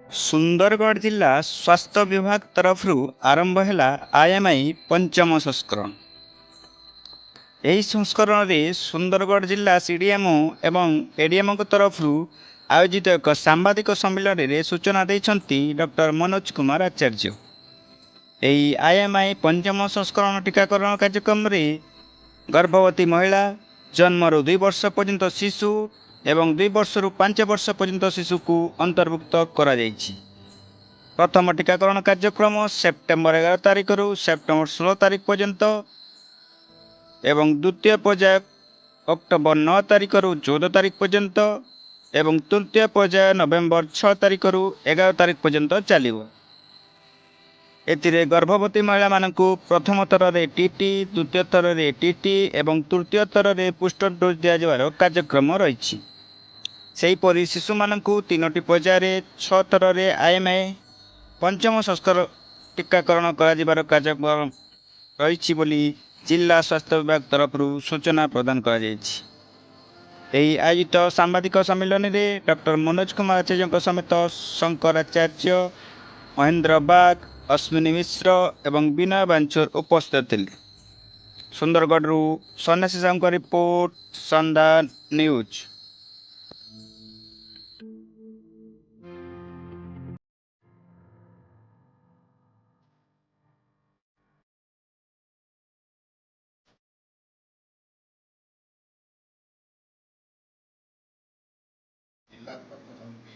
ସୁନ୍ଦରଗଡ଼ ଜିଲ୍ଲା ସ୍ୱାସ୍ଥ୍ୟ ବିଭାଗ ତରଫରୁ ଆରମ୍ଭ ହେଲା ଆଇଏମ୍ଆଇ ପଞ୍ଚମ ସଂସ୍କରଣ। ଏହି ସଂସ୍କରଣରେ ସୁନ୍ଦରଗଡ଼ ଜିଲ୍ଲା ସିଡିଏମ୍ଓ ଏବଂ ଏଡିଏମ୍ଓଙ୍କ ତରଫରୁ ଆୟୋଜିତ ଏକ ସାମ୍ବାଦିକ ସମ୍ମିଳନୀରେ ସୂଚନା ଦେଇଛନ୍ତି ଡକ୍ଟର ମନୋଜ କୁମାର ଆଚାର୍ଯ୍ୟ। ଏହି ଆଇଏମ୍ଆଇ ପଞ୍ଚମ ସଂସ୍କରଣ ଟିକାକରଣ କାର୍ଯ୍ୟକ୍ରମରେ ଗର୍ଭବତୀ ମହିଳା, ଜନ୍ମରୁ 2 ବର୍ଷ ପର୍ଯ୍ୟନ୍ତ ଶିଶୁ ଏବଂ 2 ବର୍ଷରୁ 5 ବର୍ଷ ପର୍ଯ୍ୟନ୍ତ ଶିଶୁକୁ ଅନ୍ତର୍ଭୁକ୍ତ କରାଯାଇଛି। ପ୍ରଥମ ଟିକାକରଣ କାର୍ଯ୍ୟକ୍ରମ ସେପ୍ଟେମ୍ବର 11 ତାରିଖରୁ ସେପ୍ଟେମ୍ବର 16 ତାରିଖ ପର୍ଯ୍ୟନ୍ତ ଏବଂ ଦ୍ୱିତୀୟ ପର୍ଯ୍ୟାୟ ଅକ୍ଟୋବର 9 ତାରିଖରୁ 14 ତାରିଖ ପର୍ଯ୍ୟନ୍ତ ଏବଂ ତୃତୀୟ ପର୍ଯ୍ୟାୟ ନଭେମ୍ବର 6 ତାରିଖରୁ 11 ତାରିଖ ପର୍ଯ୍ୟନ୍ତ ଚାଲିବ। ଏଥିରେ ଗର୍ଭବତୀ ମହିଳାମାନଙ୍କୁ ପ୍ରଥମ ଥରରେ ଟିଟି, ଦ୍ୱିତୀୟ ଥରରେ ଟିଟି ଏବଂ ତୃତୀୟ ଥରରେ ବୁଷ୍ଟର ଡୋଜ୍ ଦିଆଯିବାର କାର୍ଯ୍ୟକ୍ରମ ରହିଛି। ସେହିପରି ଶିଶୁମାନଙ୍କୁ 3ଟି ପର୍ଯ୍ୟାୟରେ 6 ଥରରେ ଆଇଏମ୍ଆଇ ପଞ୍ଚମ ସଂସ୍କରଣ ଟିକାକରଣ କରାଯିବାର କାର୍ଯ୍ୟକ୍ରମ ରହିଛି ବୋଲି ଜିଲ୍ଲା ସ୍ୱାସ୍ଥ୍ୟ ବିଭାଗ ତରଫରୁ ସୂଚନା ପ୍ରଦାନ କରାଯାଇଛି। ଏହି ଆୟୋଜିତ ସାମ୍ବାଦିକ ସମ୍ମିଳନୀରେ ଡକ୍ଟର ମନୋଜ କୁମାର ଆଚାର୍ଯ୍ୟଙ୍କ ସମେତ ଶଙ୍କର ଆଚାର୍ଯ୍ୟ, ମହେନ୍ଦ୍ର ବାଗ, ଅଶ୍ୱିନୀ ମିଶ୍ର ଏବଂ ବିନୟ ବାଞ୍ଚୋର ଉପସ୍ଥିତ ଥିଲେ। ସୁନ୍ଦରଗଡ଼ରୁ ସନ୍ନ୍ୟାସୀ ସାହୁଙ୍କ ରିପୋର୍ଟ, ସନ୍ଧ୍ୟା ନ୍ୟୁଜ୍। जिल्हा समिती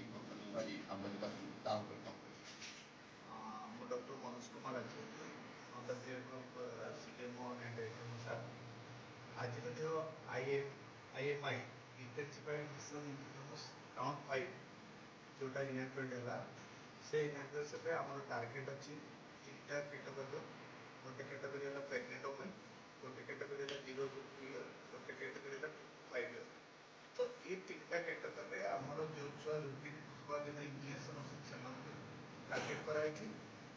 माझी अंमलबजावणी दाखल ମୁଁ doctor Manoj Kumar Acharya CDMO and ADMO ଆଜି ମଧ୍ୟ ଆଇଏମ୍ଆଇ ଇଣ୍ଟେନ୍ସିଫାଇଡ୍ ମିଶନ ଇଣ୍ଟିଗ୍ରେସନ୍ ରାଉଣ୍ଡ 5 ଯେଉଁଟା ଇନାଗୁରେଟ୍ ହେଲା, ସେ ଇନାଗୁରେସନ୍ରେ ଆମର ଟାର୍ଗେଟ୍ ଅଛି 3ଟା କ୍ୟାଟେଗୋରିର। ଗୋଟେ କ୍ୟାଟେଗୋରି ହେଲା ପ୍ରେଗନେଣ୍ଟ ଓମେନ୍, ଗୋଟେ କ୍ୟାଟେଗୋରି ହେଲା 0 to 2 ଇୟର୍, ଗୋଟେ କ୍ୟାଟେଗୋରି ହେଲା 5 ଇୟର୍। ତ ଏ 3ଟା କ୍ୟାଟେଗୋରିରେ ଆମର ଯେଉଁ ଛୁଆ ରୁଟିନ୍ ଦିନ ଇଞ୍ଜେକ୍ସନ୍ ଅଛନ୍ତି ସେମାନଙ୍କୁ ଟାର୍ଗେଟ୍ କରାଯାଇଛି।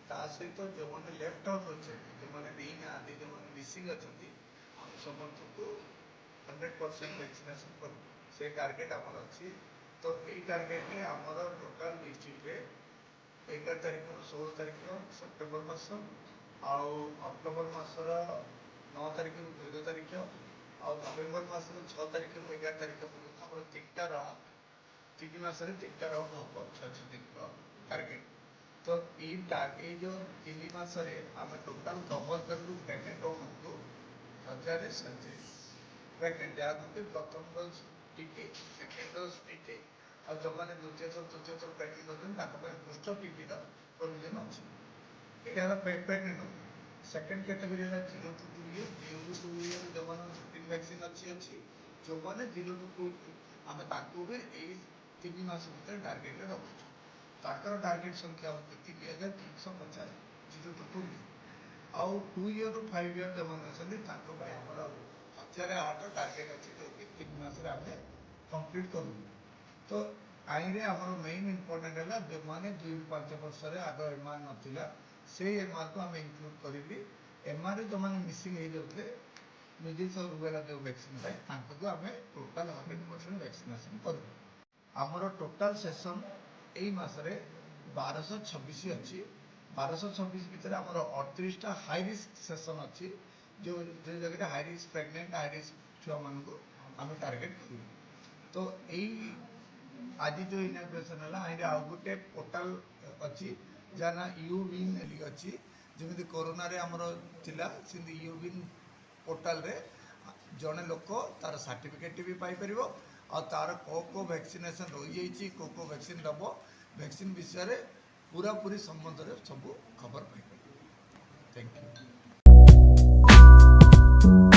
ତା ସହିତ ଯେଉଁମାନେ ଲେଫ୍ଟ ଆଉଟ୍ ଅଛନ୍ତି, ଯେଉଁମାନେ ନେଇନାହାନ୍ତି, ଯେଉଁମାନେ ମିସିଂ ଅଛନ୍ତି, ଆମେ ସମସ୍ତଙ୍କୁ 100% ଭ୍ୟାକ୍ସିନେସନ୍ କରିବୁ। ସେ ଟାର୍ଗେଟ୍ ଆମର ଅଛି। ତ ଏଇ ଟାର୍ଗେଟ୍ରେ ଆମର ଟୋଟାଲ୍ ଡିଷ୍ଟ୍ରିକ୍ଟରେ 11 ତାରିଖରୁ 16 ତାରିଖ ସେପ୍ଟେମ୍ବର ମାସ, ଆଉ ଅକ୍ଟୋବର ମାସର 9 ତାରିଖରୁ 14 ତାରିଖ, ଆଉ ନଭେମ୍ବର ମାସର 6 ତାରିଖରୁ 11 ତାରିଖ ପର୍ଯ୍ୟନ୍ତ ଆମର 3 ମାସରେ 3ଟା ରାଉଣ୍ଡ ହେବ 6 ଦିନର ଟାର୍ଗେଟ୍। ତ ଏଇ ଯେଉଁ 3 ମାସରେ ଆମେ ଟୋଟାଲ୍ କଭର୍ କରିବୁ ପ୍ରେଗନେଣ୍ଟ ଓମେନ୍କୁ 1047 ପ୍ରେଗନେଣ୍ଟ, ଯାହାକୁ କି ପ୍ରଥମ ଡୋଜ୍ ଟିଟି, ସେକେଣ୍ଡ ଡୋଜ୍ ଟିଟି, ଆଉ ଯେଉଁମାନେ ତୃତୀୟ ଥର ପ୍ରେଗନେଣ୍ଟ ଅଛନ୍ତି ତାଙ୍କ ପାଇଁ ବୁଷ୍ଟର ଟିଟିର ପ୍ରୋଭିଜନ୍ ଅଛି। ଏଇଟା ହେଲା ପ୍ରେଗନେଣ୍ଟ। ସେକେଣ୍ଡ କ୍ୟାଟେଗୋରି ହେଲା 0 to 2 ଇୟର୍। 0 to 2 ଇୟର୍ ଯେଉଁମାନଙ୍କ ରୁଟିନ୍ ଭ୍ୟାକ୍ସିନ୍ ଅଛି, ଯେଉଁମାନେ 0 to 2 ଆମେ ତାଙ୍କୁ ବି ଏଇ 3 ମାସ ଭିତରେ ଟାର୍ଗେଟ୍ରେ ରଖୁଛୁ। ତାଙ୍କର ଟାର୍ଗେଟ୍ ସଂଖ୍ୟା ହେଉଛି 3350 0 to 2 ଇୟର୍। ଆଉ 2 ଇୟର୍ରୁ 5 ଇୟର୍ ଯେଉଁମାନେ ଅଛନ୍ତି ତାଙ୍କ ପାଇଁ ଆମର 1008 ଟାର୍ଗେଟ୍ ଅଛି, ଯେଉଁକି 3 ମାସରେ ଆମେ କମ୍ପ୍ଲିଟ୍ କରିବୁ। ତ ଆଇନରେ ଆମର ମେନ୍ ଇମ୍ପୋର୍ଟାଣ୍ଟ ହେଲା ଯେଉଁମାନେ 2ରୁ 5 ବର୍ଷରେ ଆଗ ଏମ୍ଆର୍ ନଥିଲା, ସେଇ ଏମ୍ଆର୍କୁ ଆମେ ଇନକ୍ଲୁଡ଼ କରିବି। ଏମ୍ଆର୍ରେ ଯେଉଁମାନେ ମିସିଂ ହେଇଯାଉଥିଲେ ମିଜିଲ୍ସ ଆଉ ରୁବେଲା ଯେଉଁ ଭ୍ୟାକ୍ସିନ୍ ପାଇଁ, ତାଙ୍କୁ ଆମେ ଟୋଟାଲ୍ 100% ଭ୍ୟାକ୍ସିନେସନ୍ କରିବୁ। ଆମର ଟୋଟାଲ୍ ସେସନ୍ ଏଇ ମାସରେ 1226 ଅଛି। 1226 ଭିତରେ ଆମର 38ଟା ହାଇ ରିସ୍କ ସେସନ୍ ଅଛି, ଯେଉଁ ଜାଗାରେ high risk pregnant, high risk ଛୁଆମାନଙ୍କୁ ଆମେ ଟାର୍ଗେଟ୍ କରିବୁ। ତ ଏଇ ଆଜି ଯେଉଁ ଇନାଗୁରେସନ୍ ହେଲା, ଏଇରେ ଆଉ ଗୋଟେ ପୋର୍ଟାଲ୍ ଅଛି ଯାହା ନା ୟୁବିନ୍ ଅଛି। ଯେମିତି କରୋନାରେ ଆମର ଥିଲା, ସେମିତି ୟୁବିନ୍ ପୋର୍ଟାଲ୍ରେ ଜଣେ ଲୋକ ତାର ସାର୍ଟିଫିକେଟ୍ ବି ପାଇପାରିବ, ଆଉ ତାର କେଉଁ ଭ୍ୟାକ୍ସିନେସନ୍ ରହିଯାଇଛି, କେଉଁ ଭ୍ୟାକ୍ସିନ୍ ଦେବ, ଭ୍ୟାକ୍ସିନ୍ ବିଷୟରେ ପୁରାପୁରି ସମ୍ବନ୍ଧରେ ସବୁ ଖବର ପାଇପାରିବ। Thank you.